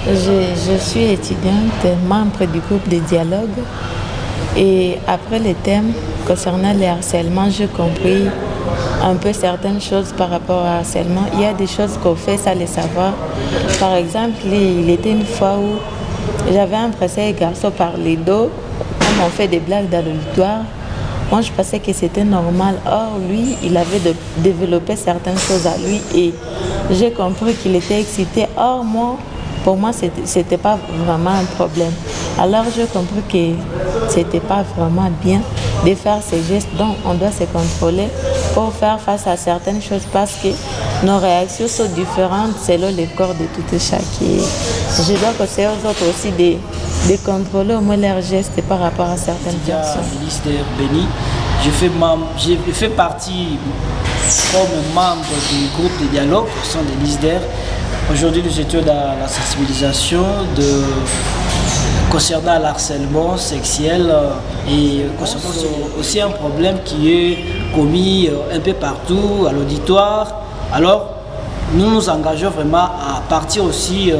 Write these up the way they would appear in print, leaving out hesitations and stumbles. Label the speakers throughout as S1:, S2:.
S1: Je suis étudiante, membre du groupe de dialogue. Et après le thème concernant le harcèlement, j'ai compris un peu certaines choses par rapport au harcèlement. Il y a des choses qu'on fait sans les savoir. Par exemple, il était une fois où j'avais embrassé un garçon par les dos. On m'a fait des blagues dans l'auditoire. Moi, je pensais que c'était normal. Or, lui, il avait développé certaines choses à lui et j'ai compris qu'il était excité. Or, pour moi, c'était pas vraiment un problème. Alors, j'ai compris que c'était pas vraiment bien de faire ces gestes. Donc, on doit se contrôler pour faire face à certaines choses parce que nos réactions sont différentes selon le corps de tout et chacun. Je dois conseiller aux autres aussi de contrôler au moins leurs gestes par rapport à certaines personnes.
S2: Ministère Béni, je fais partie comme membre du groupe de dialogue au sein de l'ISDER. Aujourd'hui, nous étions dans la sensibilisation concernant l'harcèlement sexuel et concernant aussi un problème qui est commis un peu partout à l'auditoire. Alors, nous nous engageons vraiment à partir aussi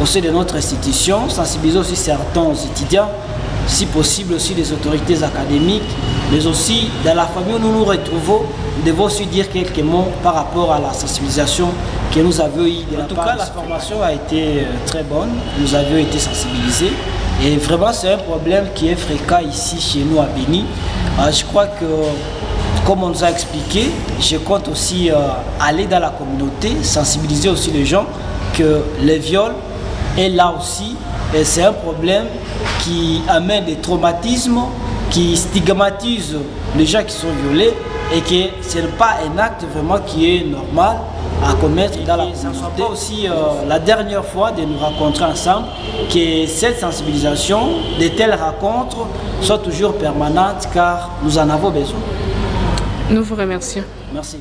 S2: au sein de notre institution, sensibiliser aussi certains étudiants, si possible aussi les autorités académiques, mais aussi dans la famille où nous nous retrouvons, nous devons aussi dire quelques mots par rapport à la sensibilisation que nous avons eue. En tout cas, la formation a été très bonne, nous avions été sensibilisés et vraiment c'est un problème qui est fréquent ici chez nous à Béni. Je crois que, comme on nous a expliqué, je compte aussi aller dans la communauté, sensibiliser aussi les gens que les viols est là aussi. Et c'est un problème qui amène des traumatismes, qui stigmatise les gens qui sont violés et que ce n'est pas un acte vraiment qui est normal à commettre dans la communauté. Ça ne soit pas aussi la dernière fois de nous rencontrer ensemble, que cette sensibilisation, de telles rencontres soient toujours permanentes car nous en avons besoin.
S3: Nous vous remercions.
S2: Merci.